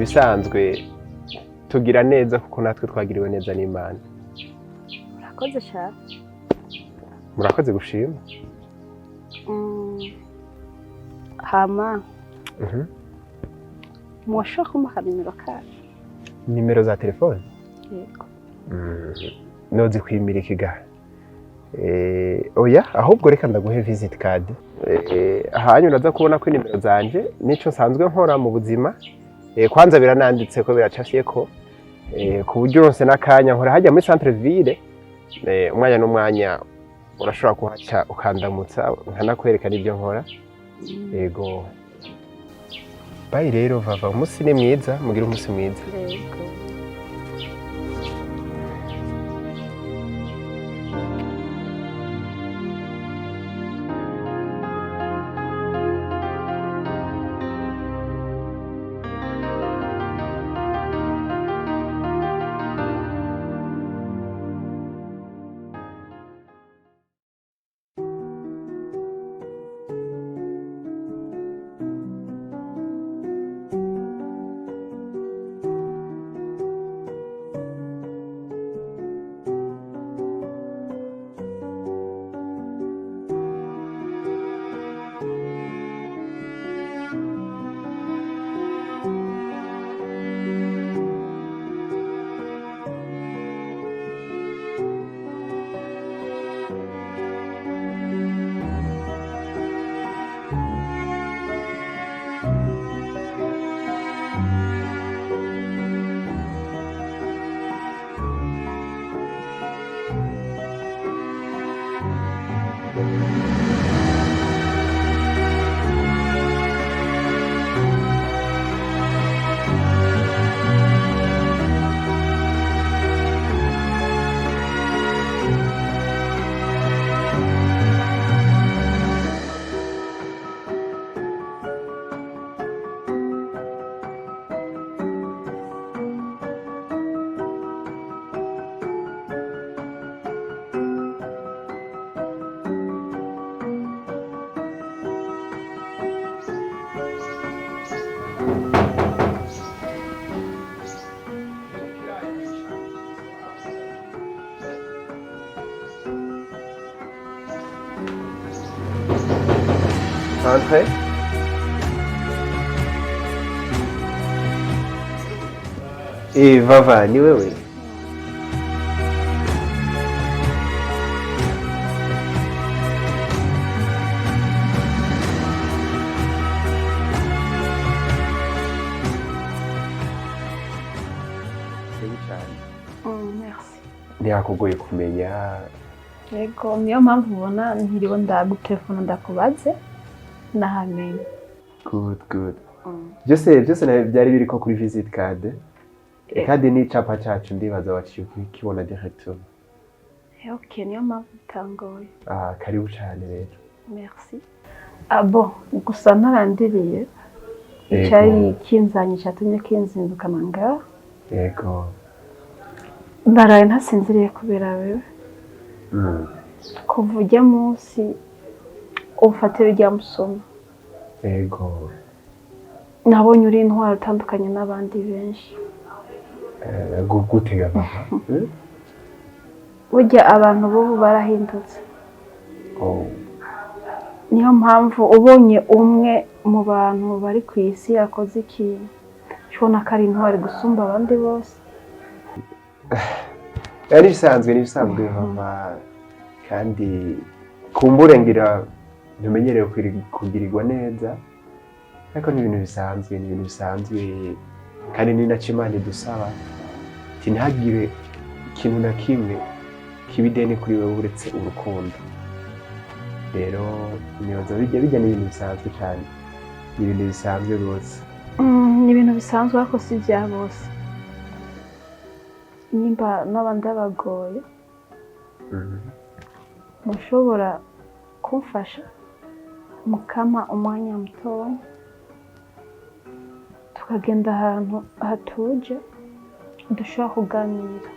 nibisanzwe tugira neza kuko natwe twagiriwe neza n'Imana. Murakoze cyane. Murakoze gushima. Hama. Mwashaka kumpa nimero kaje. Nimero za telefone? Yego. Nozi kwimira ikigahe. Oya ahubwo reka ndaguhe visit card. Ahanyu uraza kubona ko nimero zanje nico nsanzwe nkora mu buzima. Kwanza birananditse ko biracafye ko ku buryo ronse nakanya nkora hajya muri centre ville. Umwanya n'umwanya urashobora kuhaca ukandamutsa nkanakwereka n'ibyo nkora. Yego. Bye rero Vava, umunsi ni mwiza, mugira umunsi mwiza. Yego. Entrez. Vava, ni wewe? Merci. Ntiyakugoye kumenya. Yego, niyo mpamvu ubona nkiriwe ndagutelefona ndakubaze. Nahamenye. Good. Byose byari biriko kuri visit card. Kandi ni capa cacu ndibaza waciye ukibona directement. Okay, niyo mpamvu bitangoye. Karibu cyane rero. Merci. Bon, gusa narandiriye. Icyari kinzanye cyatumye kinzindukana ngaha. Yego. Ndaraye ntasinziriye kubera wewe. Kuva ujya munsi ufatira rya musoma. Yego. Nabonye uri intwaro utandukanye n'abandi benshi. Gutega Vava. Burya abantu bo barahindutse. Niyo mpamvu ubonye umwe mu bantu bari ku isi yakoze ikintu shobona ko ari intwari gusumba abandi bose. Nibisanzwe Vava, kandi kumbure ngira ntumenyereye kugirirwa neza, ariko ni ibintu bisanzwe kandi ni nacyo Imana idusaba ntihagire ikintu na kimwe kibideni kuri wewe uretse urukundo. Rero nibaza bijya ni ibintu bisanzwe cyane, ni ibintu bisanzwe rwose. Ni ibintu bisanzwe ariko si bya bose. Nimba n'abandi bagoye mushobora kumfasha mukama umwanya mutoya tukagenda ahantu hatuje dushobora kuganira.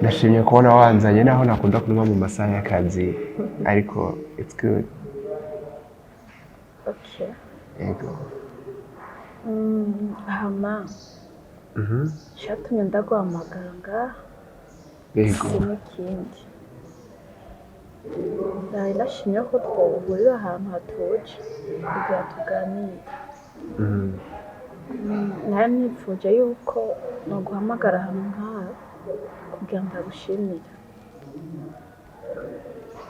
ndashimye kubona wanzanye naho nakunda kunywa mu masaha y'akazi ariko it's good. Okay. Yego. Hama. Shatumye ndaguhamagara ngaha. Yego. N'ikindi. Ndashimye ko twahurira ahantu hatuje kugira tuganire. Nari nifuje yuko naguhamagara ahantu nk'aha kugira ngo ndagushimire.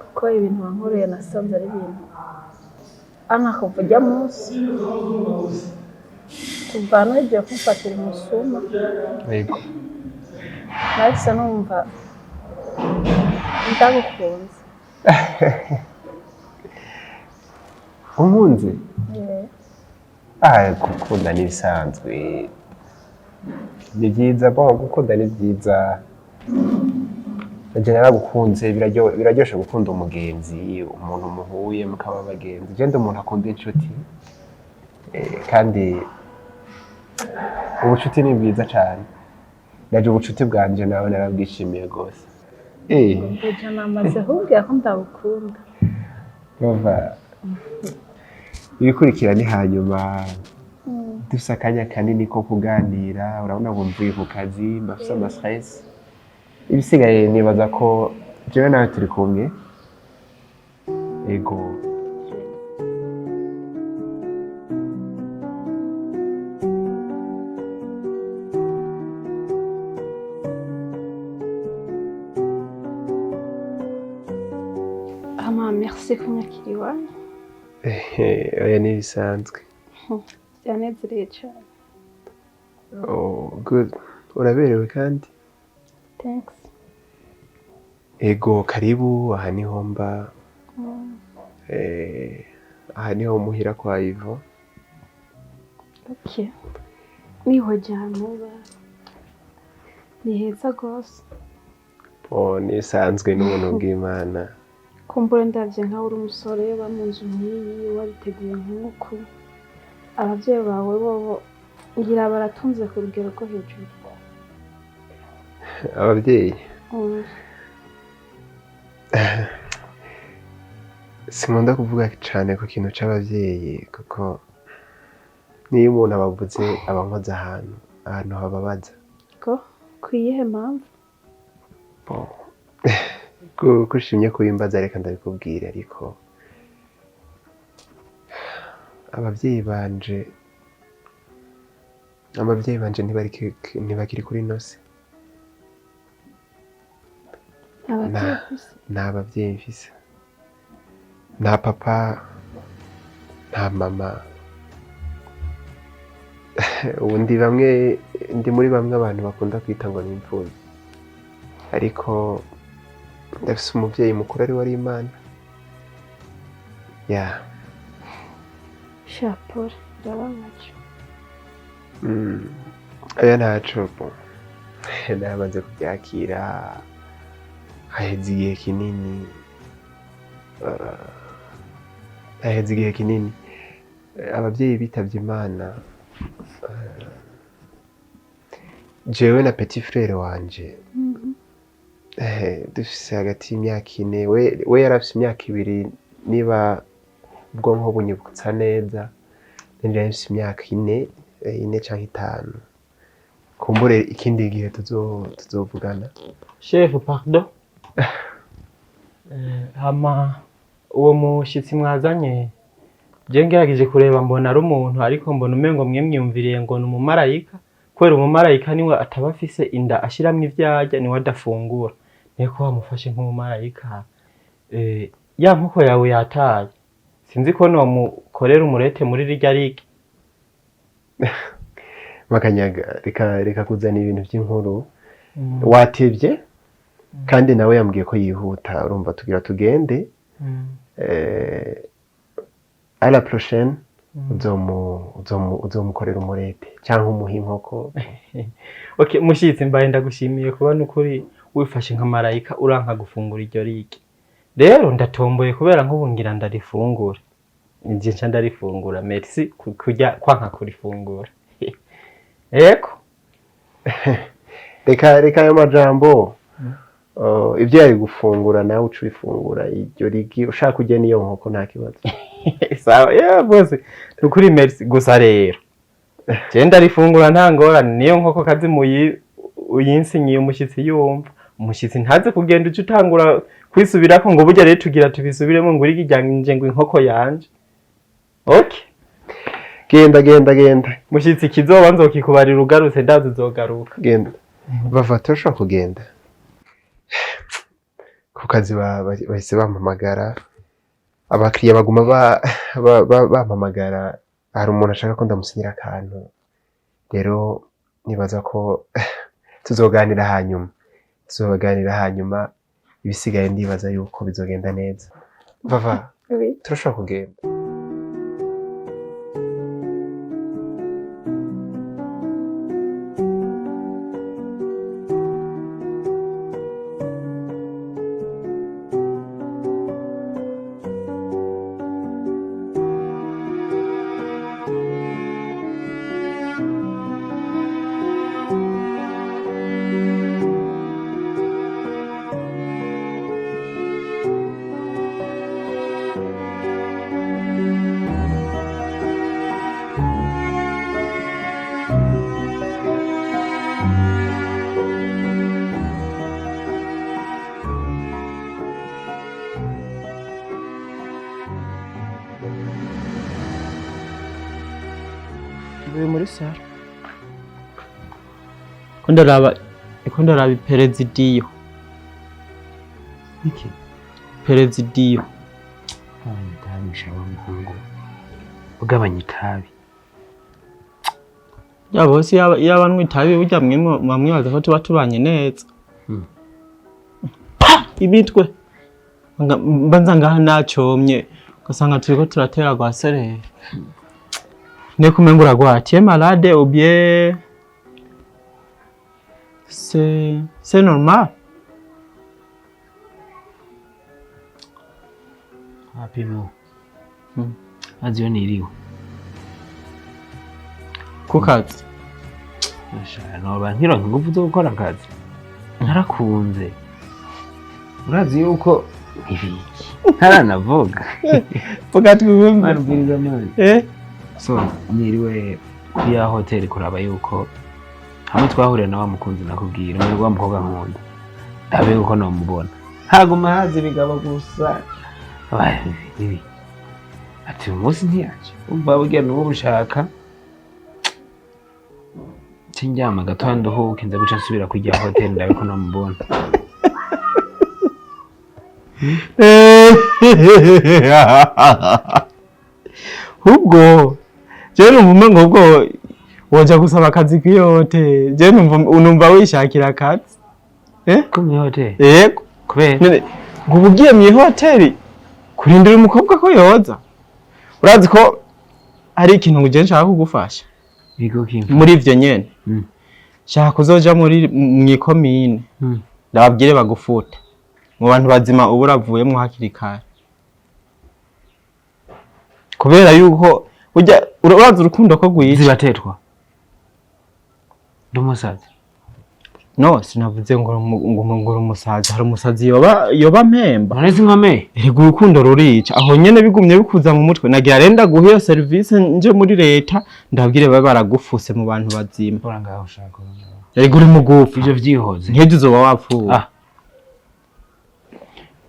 Kuko ibintu wankoreye nasanze ari ibintu kuva ujya munsi kuva nagiye kumfatira umusuma. Yego. Nahise numva ndagukunze. Unkunze? Gukunda ni bisanzwe. Ni byiza gukunda ni byiza. Nje naragukunze biraryoshe gukunda umugenzi, umuntu muhuye mukaba abagenzi. Je ndi umuntu akunda inshuti. Kandi ubucuti ni bwiza cyane. Naje ubucuti bwanje nawe narabwishimiye gose. Ejo namaze hubwiye ko ndabukunda. Bava. Ibikurikira ni hanyuma dufise akanya kanini ko kuganira, urabona bumvuye ku kazi, bafise ama stress. Ibisigaye nibaza ko jewe nawe turi kumwe. Ego. Merci kunyakira iwanyu. Oya ni bisanzwe. Byanezereye cyane. Oh, good. Uraberewe kandi? Thanks. Ego, karibu, aha niho mba. Aha niho muhira kwa Ivo. Okay. Niho jyana uba. Ni heza gose. Nisanzwe n'ubuntu bw'Imana. Kumbure ndavye nkaho uri umusore ba mu nzu nk'iyi wariteguye nk'uku. Abavyeyi bawe bobo ngira baratunze ku rugero rwo hejuru. Abavyeyi? Sinkunda kuvuga cyane ku kintu c'abavyeyi kuko niyo umuntu abavuze abankoze ahantu hababaza. Ko kwiyihe mpamvu? Kushimye kubimbaza reka ndabikubwira ariko abavyeyi banje ntibakiri kuri nose. Nta bavyeyi mfise. Nta papa, nta mama. Ubu ndi muri bamwe abantu bakunda kwita ngo ni imfuvyi. Ariko ndafise umuvyeyi mukuru ari wari Imana. Shapure, ndababaje. Oya ntaco. Namaze kubyakira. Haheze igihe kinini. Abavyeyi bitavye Imana. Jewe na petit frère wanje. Dufise hagati y'imyaka 4. We yarafise imyaka 2 niba ubwonko bunyibutsa neza. Nanje yarafise imyaka 4 canke 5. Kumbure ikindi gihe tuzovugana. Chef, pardon. Hama uwo mushitsi mwazanye je ngerageje kureba mbona ari umuntu ariko mbona umengo mwemwiyumviriye ngo ni umumarayika. Kwera umumarayika niwe ataba afise inda ashiramwe ivyarya niwe adafungura. Neko wamufashe nk'umumarayika. Ya nkuko yawe yataye. Sinzi ko no mukorera umurete muri rirya riki. Makanyaga reka kuzana ibintu by'inkuru. Watevye kandi nawe yambwiye ko yihuta urumva tugira tugende. À la prochaine uzomukorera umurete cyangwa umuha inkoko. Okay, mushitsi mbaye ndagushimiye kuba nukuri wifashe nka marayika uranka gufungura iryo riki. Rero ndatomboye kubera nk'ubu ngira ndarifungura. Nje nca ndarifungura. Merci kujya kwanka kurifungura. Eko. reka ayo majambo ibyo yari gufungura nawe uca ubifungura iryo rigi ushaka kujya n'iyo nkoko nta kibazo. sawa bose nukuri merci gusa rero je ndarifungura nta ngorane niyo nkoko kazi uyinsinyiye umushyitsi yumva umushyitsi ntaze kugenda uca utangura kwisubirako ngo burya rero tugira tubisubiremo ngo urigi ryanje ngo inkoko yanje. Okay, genda mushyitsi kizoba nzokikubarira ugarutse ndazi uzogaruka. genda bava turashobora kugenda ku kazi bahise bampamagara abakiriya baguma bampamagara hari umuntu ashaka ko ndamusinyira akantu rero nibaza ko tuzoganira hanyuma ibisigaye ndibaza yuko bizogenda neza. Vava turashobora kugenda. Muri sara ko ndaraba perezidiyo iki perezidiyo ndamisha wa muhungu ugabanya itabi bose yabanwe itabi burya mwamwibaza ko tuba tubanye neza. Imitwe mbanza ngaha nacomye ugasanga turiko turatera gwaserera ne kumengura gwatiye malade ou bien c'est normal. apimo aziyo niriwe ku kazi noba nkironka ingufu zo gukora akazi narakunze urazi yuko ibiki ntaranavuga vuga twumve marubwiriza mani so niriwe kuya hoteli kuraba yuko hamwe twahurira na wa mukunzi nakubwira muri wa mukobwa nkunda ndabe yuko nomubona haguma hazi bigaba gusa bibi ati umunsi ntiyaje umva burya n'uwo ushaka cinjyama gato nduhuke nza guca nsubira kujya hoteli ndabe ko nomubona. ubwo je numva ngo ubwo woja gusaba akazi kwiyote je numva wishakira akazi ko mu hoteli yego kubera ngo ugiye mu hoteli kurindira umukobwa ko yoza urazi ko ari ikintu ngo je nshaka kugufasha bigo kimwe muri ivyo nyene shaka kuzoja muri mwikomine ndababwire bagufuta mu bantu bazima uburavuyemo hakiri kare kubera yuko ujya uraza urukundo ko gwiza zibatetwa ndumusaza no sinavuze ngo umusaza hari umusazi yoba mpemba none zinkome ego urukundo rurica aho nyene bigumye bikuza mu mutwe nagira renda guha iyo service nje muri leta ndabwire baba baragufuse mu bantu bazima uranga ushaka ego uri mugufu ivyo vyihoze nkeje uzoba wapfuye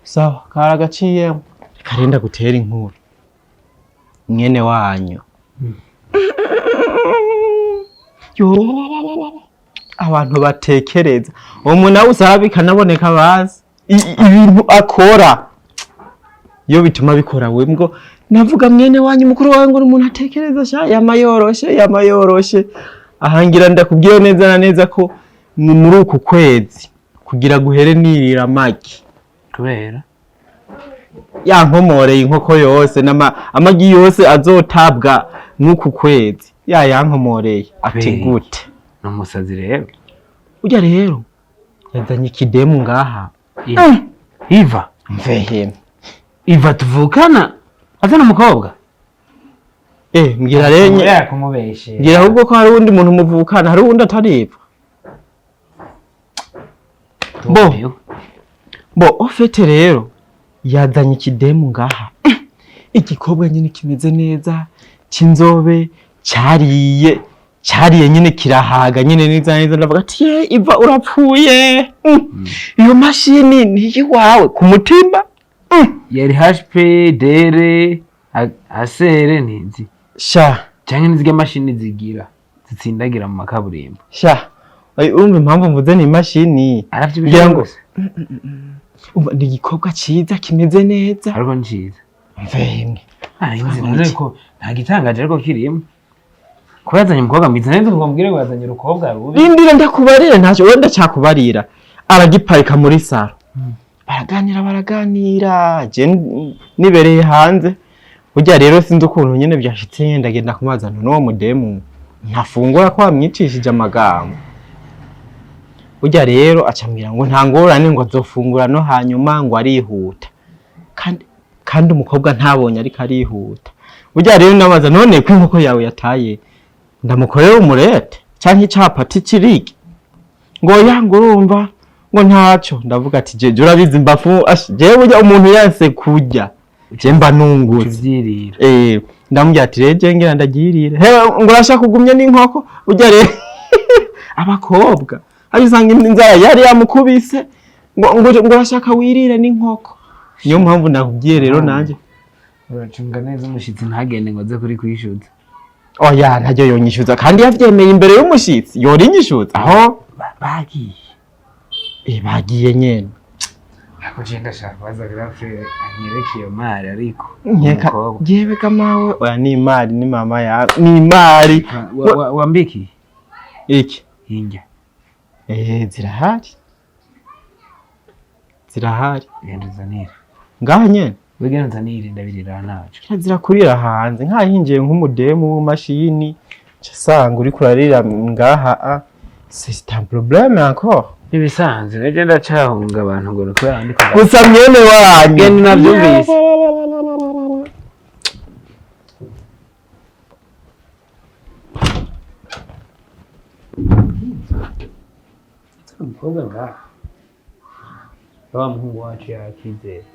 sawa karagaciye karenda gutera inkuru mwene wanyu abantu batekereza uwo nawe usarabika naboneka bazi ibintu akora iyo bituma bikora we ngo navuga mwene wanyu mukuru wawe ngo umuntu atekereza sha yamayoroshe ahangira ndakubwiye neza na neza ko muri uku kwezi kugira guhere nirira amagi kubera yankomoreye inkoko yose amagi yose azotabwa n'uku kwezi yankomoreye ati gute n'umusazi rero ujya rero yazanye ikidemu ngaha Iva mvehe Iva tuvukana azana umukobwa mbwira renye yakumubeshe ngira ahubwo ko hari undi muntu muvukana hari undi ataripa bo ofete rero yazanye ikidemu ngaha igikobwa nyine kimeze neza cy'inzobe cyariye nyine kirahaga nyine neza ndavuga ati ye iva urapfuye iyo mashini ni iwawe ku mutima yari HP dere asere ntizi sha cyangwa nizige mashini zigira zitsindagira mu makaburimbo sha urumva impamvu mvuze ni imashini aravyibwira ngo ni igikobwa cyiza kimeze neza ariko ni cyiza mvemwe ariko nta gitangaje ariko kirimo ko yazanye umukobwa mwiza neza ngo mbwire ngo yazanye urukobwa rubi rindira ndakubarira ntacyo wenda cyakubarira aragiparika muri saro baraganira je nibereye hanze burya rero sinzi ukuntu nyene byashitse ndagenda kumazana n'uwo mudemu ntafungura ko amwicishije amagambo burya rero acambira ngo nta ngorane ngo azofungura no hanyuma ngo arihuta kandi umukobwa ntabonye ariko arihuta burya rero namaza none ko inkoko yawe yataye ndamukorera umurete canke icapati kiriki ngo urumva ngo ntacyo ndavuga ati je urabizi mbafu je burya umuntu yanse kurya je mba nungutse ndamubwira ati reje ngira ndagirire ngo urashaka kugumya n'inkoko burya rero abakobwa abisanga inzara yari yamukubise ngo urashaka wirire n'inkoko niyo mpamvu nakubwiye rero nanje uracunga neza umushitsi ntagende ngo aze kuri kwishuza oya ntajyo yonyishuza kandi yavyemeye imbere y'umushitsi yorinyishuza aho bagiye nyene ako je ndashaka baza grafe anyereke iyo mari ariko nkeka jewe kamawe oya ni imari ni mama ya ni imari wambiki iki hinja zirahari genda zanira ngaha nyene wigenda zanira ndabirira naco zirakurira hanze nkahinjiye nk'umudemu w'imashini casanga uri kurarira ngaha c'est un problème encore ibisanzwe neje ndacahunga abantu ngo nuko yandika gusa mwene wanyu genda navyumvise umukobwa ngaha wa muhungu wacu yakizera